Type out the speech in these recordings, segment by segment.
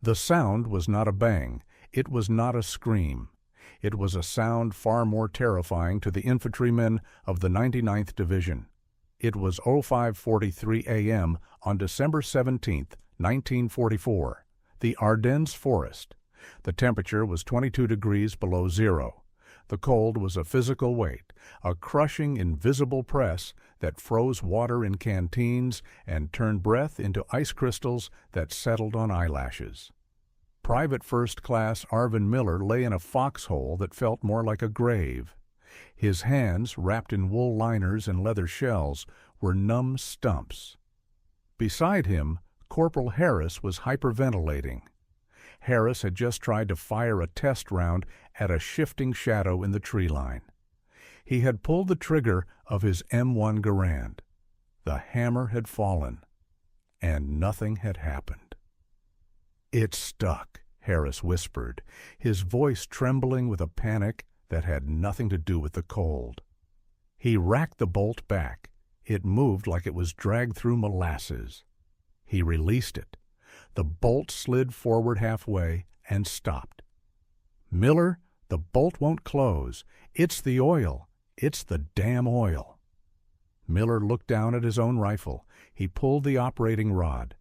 The sound was not a bang. It was not a scream. It was a sound far more terrifying to the infantrymen of the 99th Division. It was 05:43 a.m. on December 17, 1944, the Ardennes forest. The temperature was 22 degrees below zero. The cold was a physical weight, a crushing, invisible press that froze water in canteens and turned breath into ice crystals that settled on eyelashes. Private First Class Arvin Miller lay in a foxhole that felt more like a grave. His hands, wrapped in wool liners and leather shells, were numb stumps. Beside him, Corporal Harris was hyperventilating. Harris had just tried to fire a test round at a shifting shadow in the tree line. He had pulled the trigger of his M1 Garand. The hammer had fallen, and nothing had happened. "It stuck," Harris whispered, his voice trembling with a panic that had nothing to do with the cold. He racked the bolt back. It moved like it was dragged through molasses. He released it. The bolt slid forward halfway and stopped. "Miller, the bolt won't close. It's the oil. It's the damn oil." Miller looked down at his own rifle. He pulled the operating rod.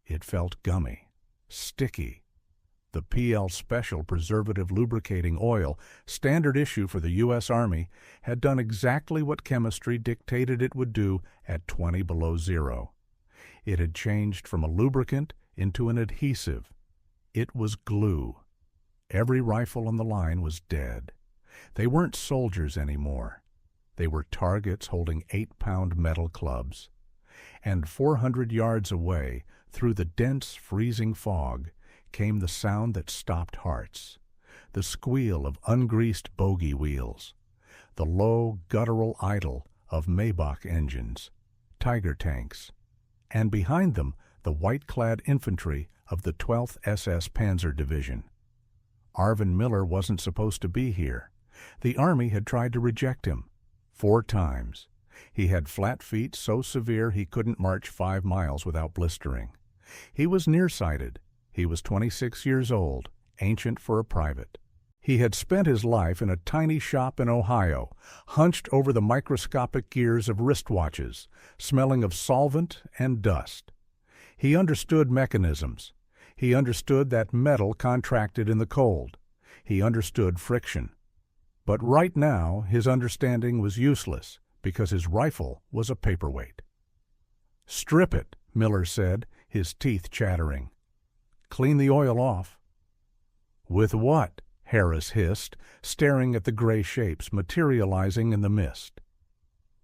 It felt gummy, sticky. The PL Special Preservative Lubricating Oil, standard issue for the U.S. Army, had done exactly what chemistry dictated it would do at 20 below zero. It had changed from a lubricant into an adhesive. It was glue. Every rifle on the line was dead. They weren't soldiers anymore. They were targets holding 8-pound metal clubs. And 400 yards away, through the dense, freezing fog, came the sound that stopped hearts, the squeal of ungreased bogey wheels, the low, guttural idle of Maybach engines, Tiger tanks, and behind them the white-clad infantry of the 12th SS Panzer Division. Arvin Miller wasn't supposed to be here. The Army had tried to reject him 4 times. He had flat feet so severe he couldn't march 5 miles without blistering. He was nearsighted. He was 26 years old, ancient for a private. He had spent his life in a tiny shop in Ohio, hunched over the microscopic gears of wristwatches, smelling of solvent and dust. He understood mechanisms. He understood that metal contracted in the cold. He understood friction. But right now his understanding was useless because his rifle was a paperweight. "Strip it," Miller said, his teeth chattering. "Clean the oil off." "With what?" Harris hissed, staring at the gray shapes materializing in the mist.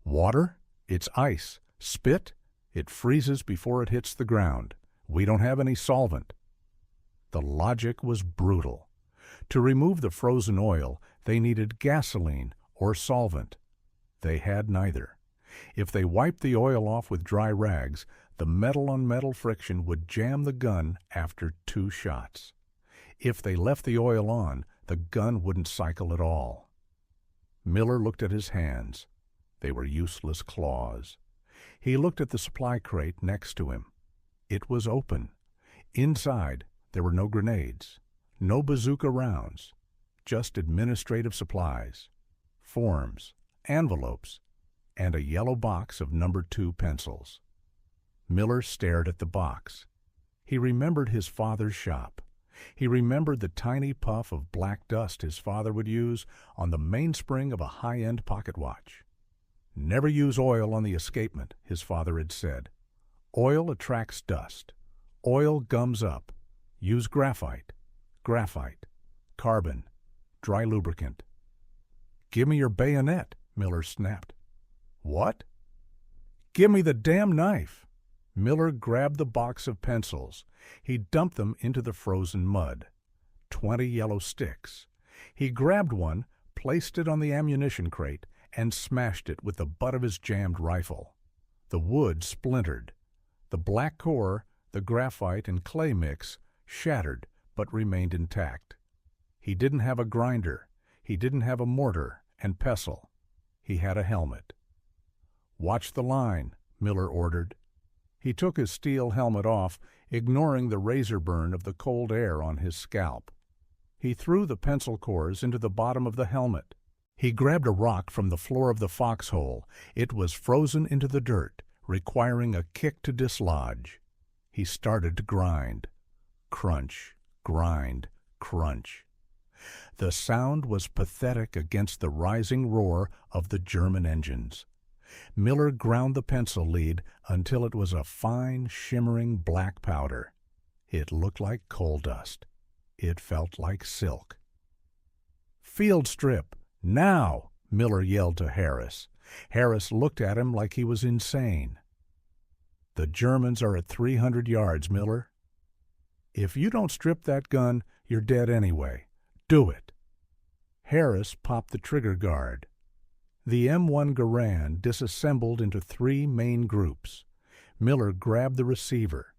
"Water? It's ice. Spit? It freezes before it hits the ground. We don't have any solvent." The logic was brutal. To remove the frozen oil, they needed gasoline or solvent. They had neither. If they wiped the oil off with dry rags, the metal-on-metal friction would jam the gun after 2 shots. If they left the oil on, the gun wouldn't cycle at all. Miller looked at his hands. They were useless claws. He looked at the supply crate next to him. It was open. Inside, there were no grenades, no bazooka rounds, just administrative supplies, forms, envelopes, and a yellow box of No. 2 pencils. Miller stared at the box. He remembered his father's shop. He remembered the tiny puff of black dust his father would use on the mainspring of a high-end pocket watch. "Never use oil on the escapement," his father had said. "Oil attracts dust. Oil gums up. Use graphite, carbon, dry lubricant." "Give me your bayonet," Miller snapped. "What?" "Give me the damn knife." Miller grabbed the box of pencils. He dumped them into the frozen mud. 20 yellow sticks. He grabbed one, placed it on the ammunition crate, and smashed it with the butt of his jammed rifle. The wood splintered. The black core, the graphite and clay mix, shattered but remained intact. He didn't have a grinder. He didn't have a mortar and pestle. He had a helmet. "Watch the line," Miller ordered. He took his steel helmet off. ignoring the razor burn of the cold air on his scalp. He threw the pencil cores into the bottom of the helmet. He grabbed a rock from the floor of the foxhole. It was frozen into the dirt, requiring a kick to dislodge. He started to grind. Crunch, grind, crunch. The sound was pathetic against the rising roar of the German engines. Miller ground the pencil lead until it was a fine, shimmering black powder. It looked like coal dust. It felt like silk. "Field strip, now!" Miller yelled to Harris. Harris looked at him like he was insane. "The Germans are at 300 yards, Miller. If you don't strip that gun, you're dead anyway. Do it." Harris popped the trigger guard. The M1 Garand disassembled into 3 main groups. Miller grabbed the receiver.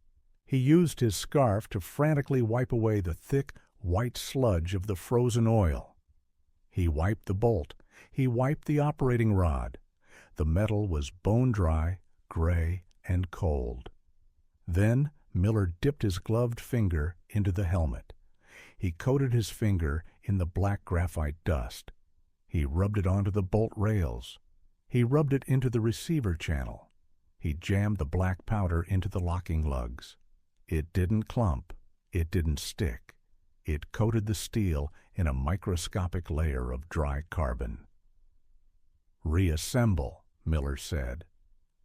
He used his scarf to frantically wipe away the thick, white sludge of the frozen oil. He wiped the bolt. He wiped the operating rod. The metal was bone-dry, gray, and cold. Then Miller dipped his gloved finger into the helmet. He coated his finger in the black graphite dust. He rubbed it onto the bolt rails. He rubbed it into the receiver channel. He jammed the black powder into the locking lugs. It didn't clump. It didn't stick. It coated the steel in a microscopic layer of dry carbon. "Reassemble," Miller said.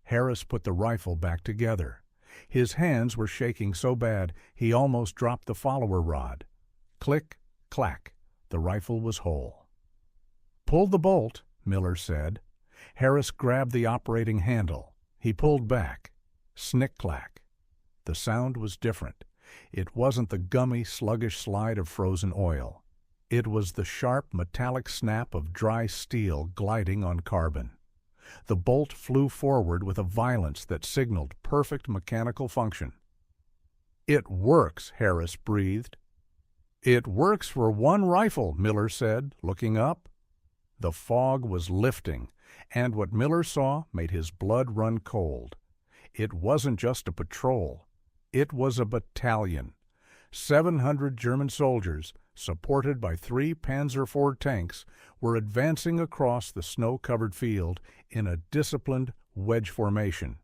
Harris put the rifle back together. His hands were shaking so bad he almost dropped the follower rod. Click, clack, the rifle was whole. "Pull the bolt," Miller said. Harris grabbed the operating handle. He pulled back. Snick-clack. The sound was different. It wasn't the gummy, sluggish slide of frozen oil. It was the sharp, metallic snap of dry steel gliding on carbon. The bolt flew forward with a violence that signaled perfect mechanical function. "It works," Harris breathed. "It works for one rifle," Miller said, looking up. The fog was lifting, and what Miller saw made his blood run cold. It wasn't just a patrol. It was a battalion. 700 German soldiers, supported by 3 Panzer IV tanks, were advancing across the snow-covered field in a disciplined wedge formation.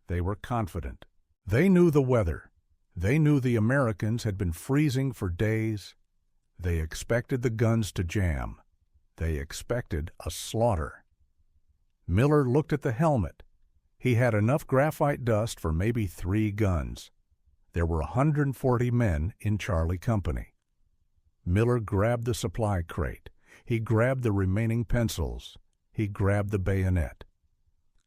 They were confident. They knew the weather. They knew the Americans had been freezing for days. They expected the guns to jam. They expected a slaughter. Miller looked at the helmet. He had enough graphite dust for maybe 3 guns. There were 140 men in Charlie Company. Miller grabbed the supply crate. He grabbed the remaining pencils. He grabbed the bayonet.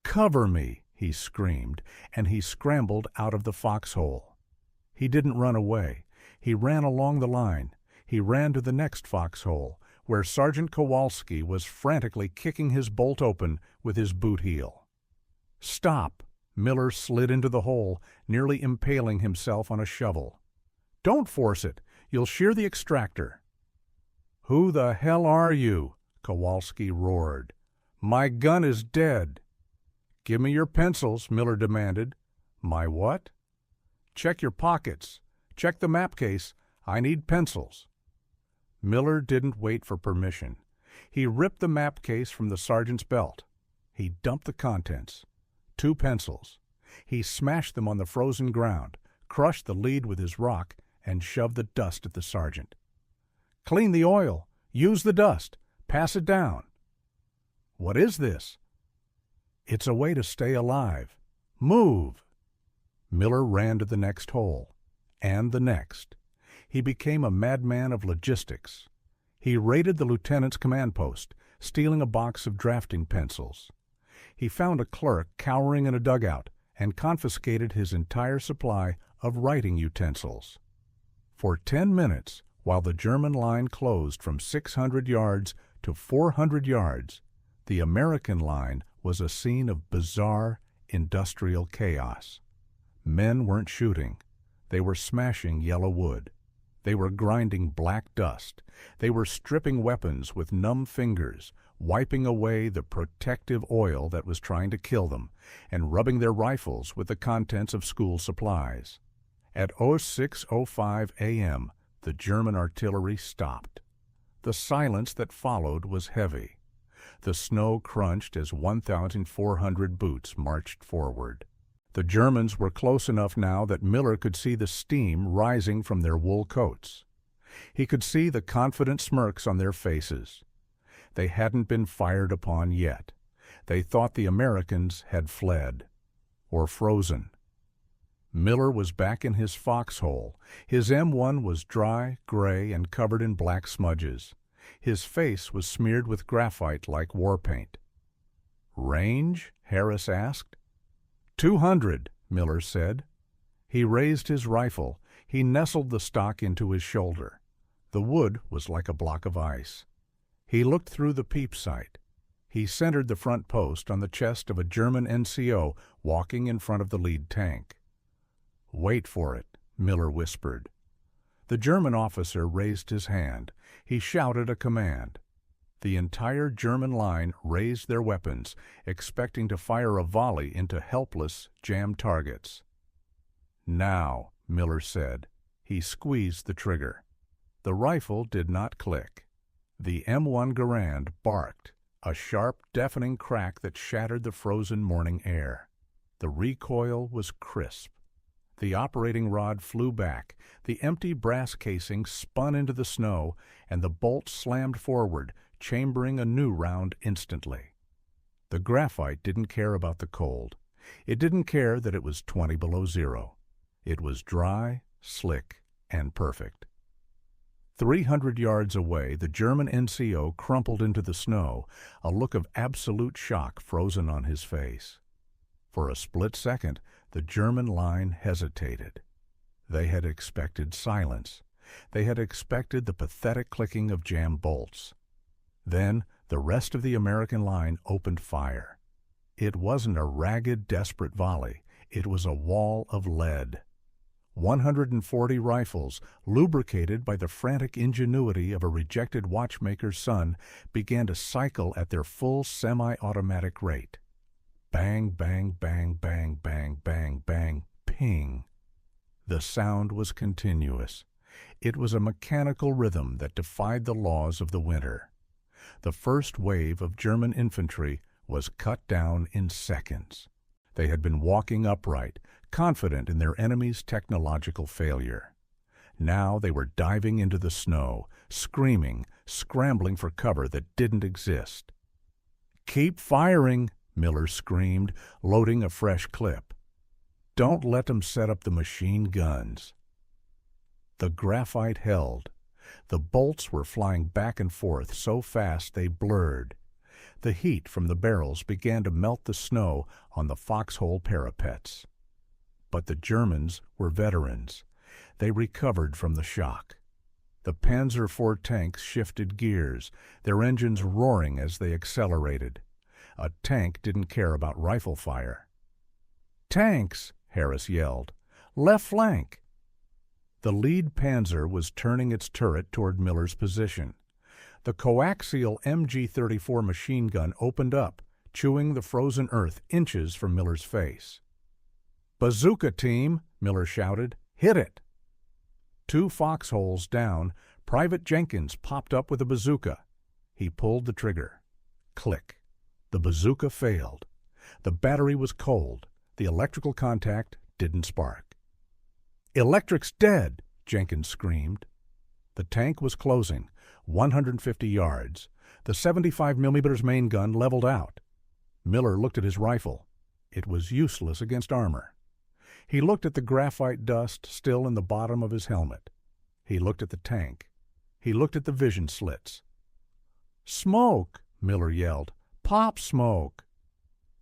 "Cover me!" he screamed, and he scrambled out of the foxhole. He didn't run away. He ran along the line. He ran to the next foxhole, where Sergeant Kowalski was frantically kicking his bolt open with his boot heel. "Stop!" Miller slid into the hole, nearly impaling himself on a shovel. "Don't force it. You'll shear the extractor." "Who the hell are you?" Kowalski roared. "My gun is dead." "Give me your pencils," Miller demanded. "My what?" "Check your pockets. Check the map case. I need pencils." Miller didn't wait for permission. He ripped the map case from the sergeant's belt. He dumped the contents. 2 pencils. He smashed them on the frozen ground, crushed the lead with his rock, and shoved the dust at the sergeant. "Clean the oil. Use the dust. Pass it down." "What is this?" "It's a way to stay alive. Move." Miller ran to the next hole, and the next. He became a madman of logistics. He raided the lieutenant's command post, stealing a box of drafting pencils. He found a clerk cowering in a dugout and confiscated his entire supply of writing utensils. For 10 minutes, while the German line closed from 600 yards to 400 yards, the American line was a scene of bizarre industrial chaos. Men weren't shooting. They were smashing yellow wood. They were grinding black dust. They were stripping weapons with numb fingers, wiping away the protective oil that was trying to kill them, and rubbing their rifles with the contents of school supplies. At 06:05 a.m., the German artillery stopped. The silence that followed was heavy. The snow crunched as 1,400 boots marched forward. The Germans were close enough now that Miller could see the steam rising from their wool coats. He could see the confident smirks on their faces. They hadn't been fired upon yet. They thought the Americans had fled or frozen. Miller was back in his foxhole. His M1 was dry, gray, and covered in black smudges. His face was smeared with graphite like war paint. "Range?" Harris asked. 200, Miller said. He raised his rifle. He nestled the stock into his shoulder. The wood was like a block of ice. He looked through the peep sight. He centered the front post on the chest of a German NCO walking in front of the lead tank. "Wait for it," Miller whispered. The German officer raised his hand. He shouted a command. The entire German line raised their weapons, expecting to fire a volley into helpless, jammed targets. "Now," Miller said. He squeezed the trigger. The rifle did not click. The M1 Garand barked, a sharp, deafening crack that shattered the frozen morning air. The recoil was crisp. The operating rod flew back, the empty brass casing spun into the snow, and the bolt slammed forward, chambering a new round instantly. The graphite didn't care about the cold. It didn't care that it was 20 below zero. It was dry, slick, and perfect. 300 yards away, the German NCO crumpled into the snow, a look of absolute shock frozen on his face. For a split second, the German line hesitated. They had expected silence. They had expected the pathetic clicking of jammed bolts. Then the rest of the American line opened fire. It wasn't a ragged, desperate volley. It was a wall of lead. 140 rifles, lubricated by the frantic ingenuity of a rejected watchmaker's son, began to cycle at their full semi-automatic rate. Bang, bang, bang, bang, bang, bang, bang, ping. The sound was continuous. It was a mechanical rhythm that defied the laws of the winter. The first wave of German infantry was cut down in seconds. They had been walking upright, confident in their enemy's technological failure. Now they were diving into the snow, screaming, scrambling for cover that didn't exist. "Keep firing!" Miller screamed, loading a fresh clip. "Don't let them set up the machine guns." The graphite held. The bolts were flying back and forth so fast they blurred. The heat from the barrels began to melt the snow on the foxhole parapets. But the Germans were veterans. They recovered from the shock. The Panzer IV tanks shifted gears, their engines roaring as they accelerated. A tank didn't care about rifle fire. "Tanks!" Harris yelled. "Left flank!" The lead Panzer was turning its turret toward Miller's position. The coaxial MG-34 machine gun opened up, chewing the frozen earth inches from Miller's face. "Bazooka team!" Miller shouted. "Hit it!" 2 foxholes down, Private Jenkins popped up with a bazooka. He pulled the trigger. Click. The bazooka failed. The battery was cold. The electrical contact didn't spark. "Electric's dead!" Jenkins screamed. The tank was closing, 150 yards. The 75mm main gun leveled out. Miller looked at his rifle. It was useless against armor. He looked at the graphite dust still in the bottom of his helmet. He looked at the tank. He looked at the vision slits. "Smoke!" Miller yelled. "Pop smoke!"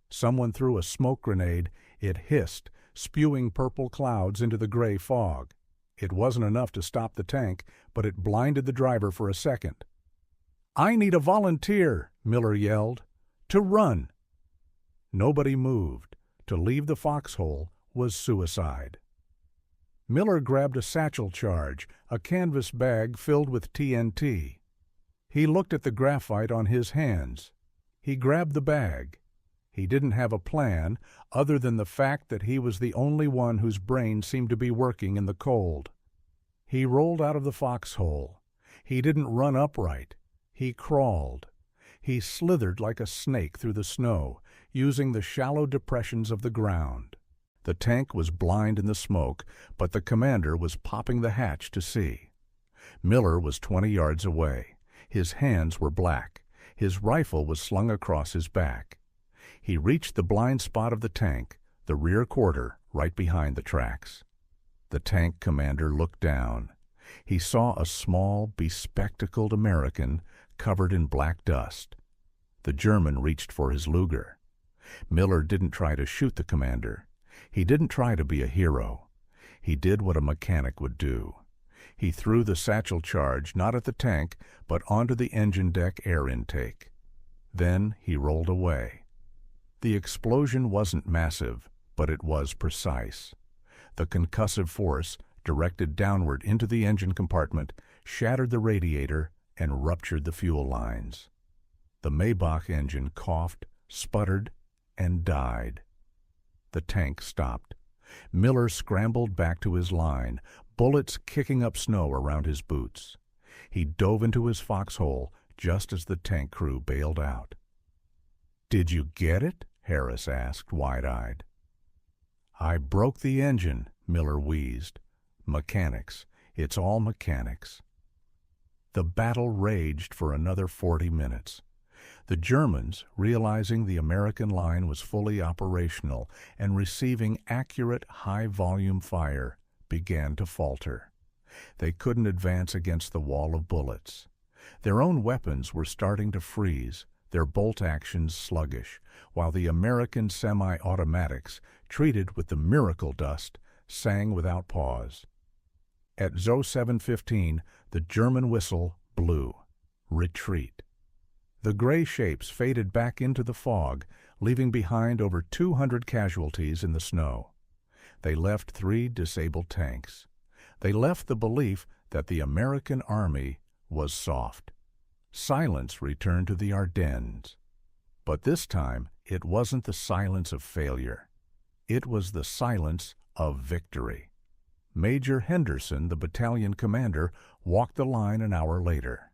Someone threw a smoke grenade. It hissed, spewing purple clouds into the gray fog. It wasn't enough to stop the tank, but it blinded the driver for a second. "I need a volunteer!" Miller yelled. "To run!" Nobody moved. To leave the foxhole was suicide. Miller grabbed a satchel charge, a canvas bag filled with TNT. He looked at the graphite on his hands. He grabbed the bag. He didn't have a plan other than the fact that he was the only one whose brain seemed to be working in the cold. He rolled out of the foxhole. He didn't run upright. He crawled. He slithered like a snake through the snow, using the shallow depressions of the ground. The tank was blind in the smoke, but the commander was popping the hatch to see. Miller was 20 yards away. His hands were black. His rifle was slung across his back. He reached the blind spot of the tank, the rear quarter, right behind the tracks. The tank commander looked down. He saw a small, bespectacled American covered in black dust. The German reached for his Luger. Miller didn't try to shoot the commander. He didn't try to be a hero. He did what a mechanic would do. He threw the satchel charge not at the tank, but onto the engine deck air intake. Then he rolled away. The explosion wasn't massive, but it was precise. The concussive force, directed downward into the engine compartment, shattered the radiator and ruptured the fuel lines. The Maybach engine coughed, sputtered, and died. The tank stopped. Miller scrambled back to his line, bullets kicking up snow around his boots. He dove into his foxhole just as the tank crew bailed out. "Did you get it?" Harris asked, wide-eyed. "I broke the engine," Miller wheezed. "Mechanics. It's all mechanics." The battle raged for another 40 minutes. The Germans, realizing the American line was fully operational and receiving accurate, high-volume fire, began to falter. They couldn't advance against the wall of bullets. Their own weapons were starting to freeze, their bolt actions sluggish, while the American semi-automatics, treated with the miracle dust, sang without pause. At 07:15, the German whistle blew. Retreat. The gray shapes faded back into the fog, leaving behind over 200 casualties in the snow. They left 3 disabled tanks. They left the belief that the American army was soft. Silence returned to the Ardennes. But this time, it wasn't the silence of failure. It was the silence of victory. Major Henderson, the battalion commander, walked the line an hour later.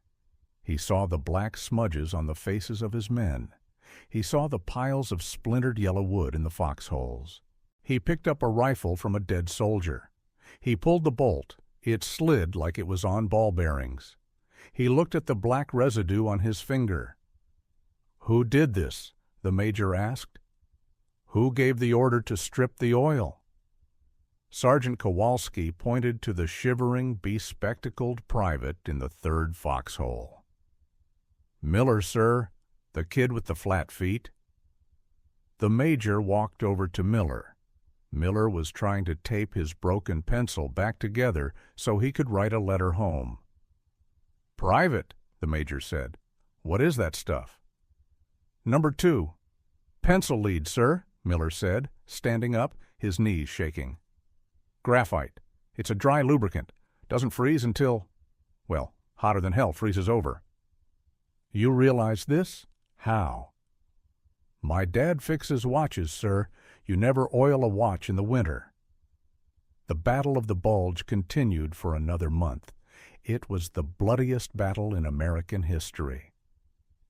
He saw the black smudges on the faces of his men. He saw the piles of splintered yellow wood in the foxholes. He picked up a rifle from a dead soldier. He pulled the bolt. It slid like it was on ball bearings. He looked at the black residue on his finger. "Who did this?" the major asked. "Who gave the order to strip the oil?" Sergeant Kowalski pointed to the shivering, bespectacled private in the 3rd foxhole. "Miller, sir, the kid with the flat feet." The major walked over to Miller. Miller was trying to tape his broken pencil back together so he could write a letter home. "Private," the major said. "What is that stuff?" "Number 2. Pencil lead, sir," Miller said, standing up, his knees shaking. "Graphite. It's a dry lubricant. Doesn't freeze until, well, hotter than hell freezes over." "You realize this? How?" "My dad fixes watches, sir. You never oil a watch in the winter." The Battle of the Bulge continued for another month. It was the bloodiest battle in American history.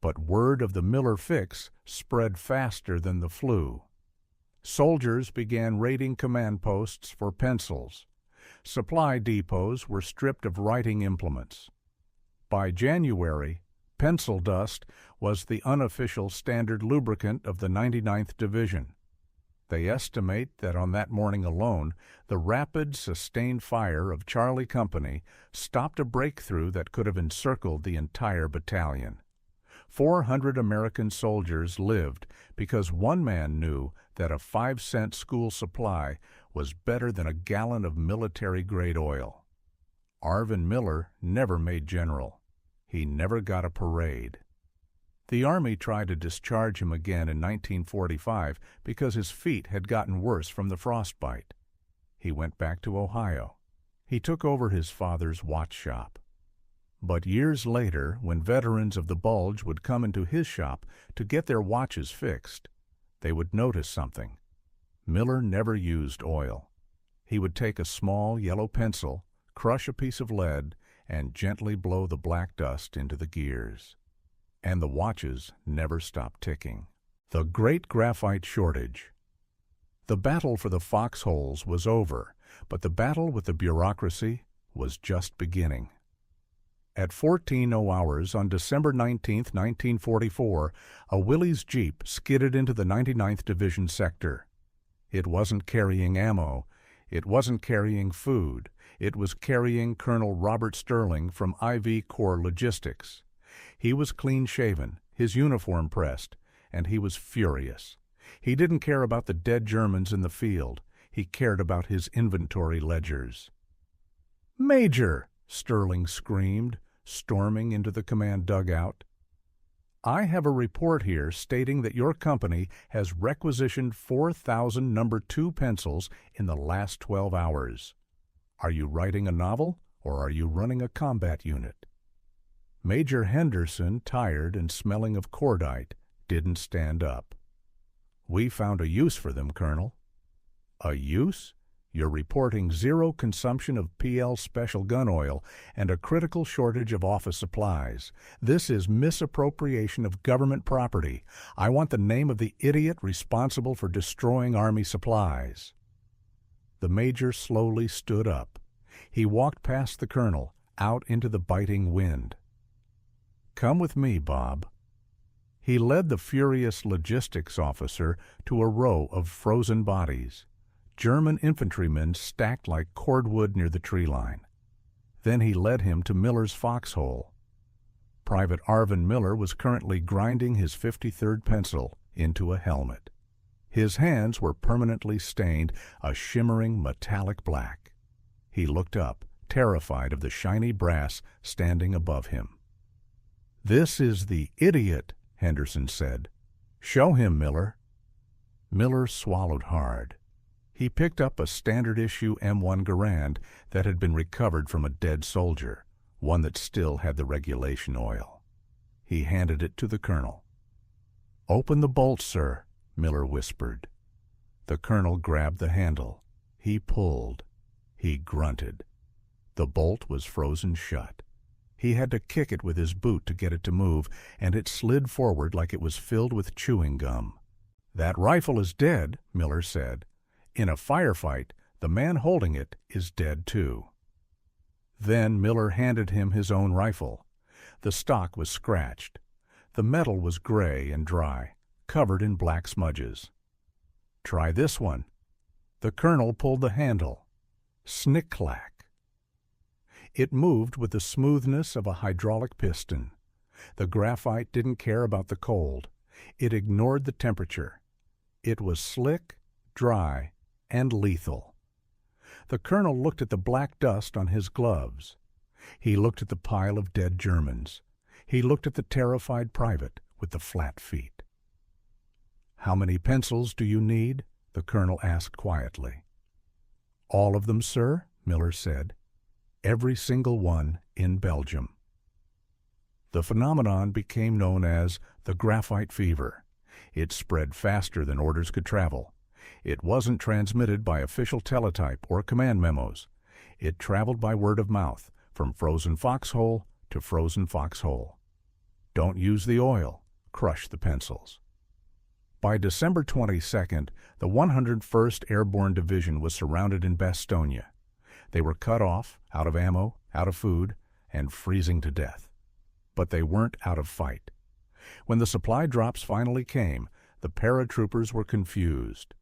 But word of the Miller fix spread faster than the flu. Soldiers began raiding command posts for pencils. Supply depots were stripped of writing implements. By January, pencil dust was the unofficial standard lubricant of the 99th Division. They estimate that on that morning alone, the rapid, sustained fire of Charlie Company stopped a breakthrough that could have encircled the entire battalion. 400 American soldiers lived because one man knew that a 5-cent school supply was better than a gallon of military-grade oil. Arvin Miller never made general. He never got a parade. The Army tried to discharge him again in 1945 because his feet had gotten worse from the frostbite. He went back to Ohio. He took over his father's watch shop. But years later, when veterans of the Bulge would come into his shop to get their watches fixed, They would notice something. Miller never used oil. He would take a small yellow pencil, crush a piece of lead, and gently blow the black dust into the gears. And the watches never stopped ticking. The Great Graphite Shortage. The battle for the foxholes was over, but the battle with the bureaucracy was just beginning. At 14:00 hours on December 19, 1944, a Willys Jeep skidded into the 99th Division sector. It wasn't carrying ammo. It wasn't carrying food. It was carrying Colonel Robert Sterling from IV Corps Logistics. He was clean-shaven, his uniform pressed, and he was furious. He didn't care about the dead Germans in the field. He cared about his inventory ledgers. "Major!" Sterling screamed, storming into the command dugout. "I have a report here stating that your company has requisitioned 4,000 number 2 pencils in the last 12 hours. Are you writing a novel, or are you running a combat unit?" Major Henderson, tired and smelling of cordite, didn't stand up. "We found a use for them, Colonel." "A use? You're reporting zero consumption of PL special gun oil and a critical shortage of office supplies. This is misappropriation of government property. I want the name of the idiot responsible for destroying Army supplies." The major slowly stood up. He walked past the colonel, out into the biting wind. "Come with me, Bob." He led the furious logistics officer to a row of frozen bodies, German infantrymen stacked like cordwood near the tree line. Then he led him to Miller's foxhole. Private Arvin Miller was currently grinding his 53rd pencil into a helmet. His hands were permanently stained a shimmering metallic black. He looked up, terrified of the shiny brass standing above him. "This is the idiot," Henderson said. "Show him, Miller." Miller swallowed hard. He picked up a standard-issue M1 Garand that had been recovered from a dead soldier, one that still had the regulation oil. He handed it to the colonel. "Open the bolt, sir," Miller whispered. The colonel grabbed the handle. He pulled. He grunted. The bolt was frozen shut. He had to kick it with his boot to get it to move, and it slid forward like it was filled with chewing gum. "That rifle is dead," Miller said. "In a firefight, the man holding it is dead too." Then Miller handed him his own rifle. The stock was scratched. The metal was gray and dry, covered in black smudges. "Try this one." The colonel pulled the handle. Snick-clack. It moved with the smoothness of a hydraulic piston. The graphite didn't care about the cold. It ignored the temperature. It was slick, dry, and lethal. The colonel looked at the black dust on his gloves. He looked at the pile of dead Germans. He looked at the terrified private with the flat feet. "How many pencils do you need?" the colonel asked quietly. "All of them, sir," Miller said. "Every single one in Belgium." The phenomenon became known as the graphite fever. It spread faster than orders could travel. It wasn't transmitted by official teletype or command memos. It traveled by word of mouth, from frozen foxhole to frozen foxhole. Don't use the oil. Crush the pencils. By December 22nd, the 101st Airborne Division was surrounded in Bastogne. They were cut off, out of ammo, out of food, and freezing to death. But they weren't out of fight. When the supply drops finally came, the paratroopers were confused.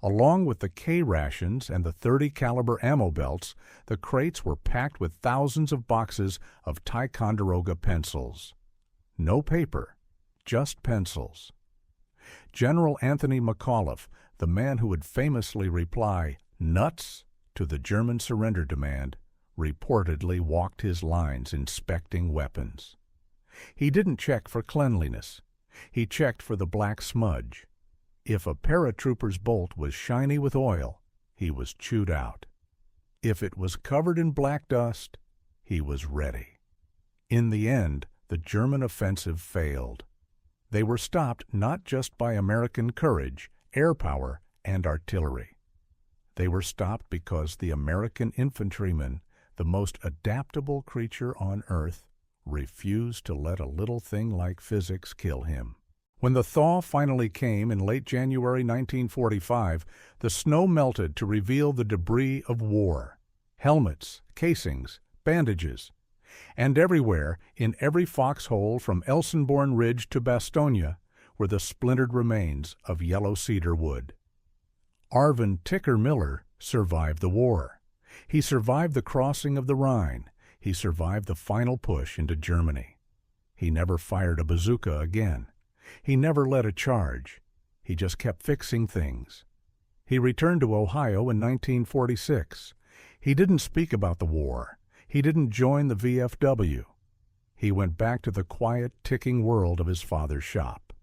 Along with the K rations and the .30 caliber ammo belts, the crates were packed with thousands of boxes of Ticonderoga pencils. No paper, just pencils. General Anthony McAuliffe, the man who would famously reply, "Nuts?" to the German surrender demand, reportedly walked his lines inspecting weapons. He didn't check for cleanliness. He checked for the black smudge. If a paratrooper's bolt was shiny with oil, he was chewed out. If it was covered in black dust, he was ready. In the end, the German offensive failed. They were stopped not just by American courage, air power, and artillery. They were stopped because the American infantryman, the most adaptable creature on Earth, refused to let a little thing like physics kill him. When the thaw finally came in late January 1945, the snow melted to reveal the debris of war: helmets, casings, bandages. And everywhere, in every foxhole from Elsenborn Ridge to Bastogne, were the splintered remains of yellow cedar wood. Arvin "Ticker" Miller survived the war. He survived the crossing of the Rhine. He survived the final push into Germany. He never fired a bazooka again. He never led a charge. He just kept fixing things. He returned to Ohio in 1946. He didn't speak about the war. He didn't join the VFW. He went back to the quiet, ticking world of his father's shop.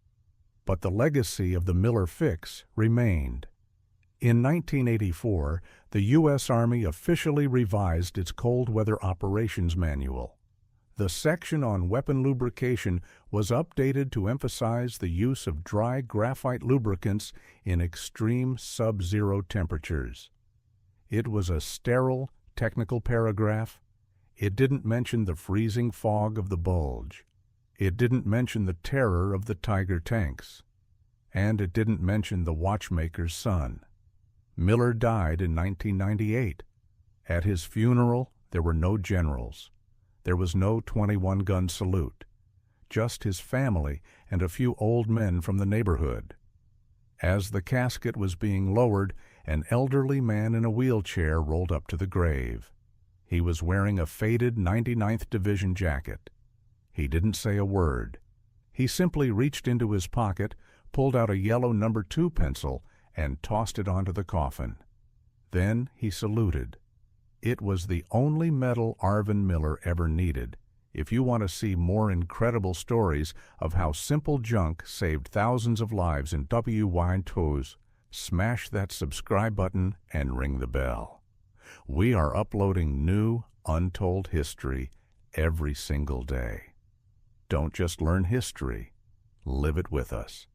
But the legacy of the Miller fix remained. In 1984, the U.S. Army officially revised its cold weather operations manual. The section on weapon lubrication was updated to emphasize the use of dry graphite lubricants in extreme sub-zero temperatures. It was a sterile, technical paragraph. It didn't mention the freezing fog of the Bulge. It didn't mention the terror of the Tiger tanks. And it didn't mention the watchmaker's son. Miller died in 1998. At his funeral, there were no generals. There was no 21-gun salute. Just his family and a few old men from the neighborhood. As the casket was being lowered, an elderly man in a wheelchair rolled up to the grave. He was wearing a faded 99th Division jacket. He didn't say a word. He simply reached into his pocket, pulled out a yellow No. 2 pencil, and tossed it onto the coffin. Then he saluted. It was the only medal Arvin Miller ever needed. If you want to see more incredible stories of how simple junk saved thousands of lives in WY2s, smash that subscribe button and ring the bell. We are uploading new, untold history every single day. Don't just learn history, live it with us.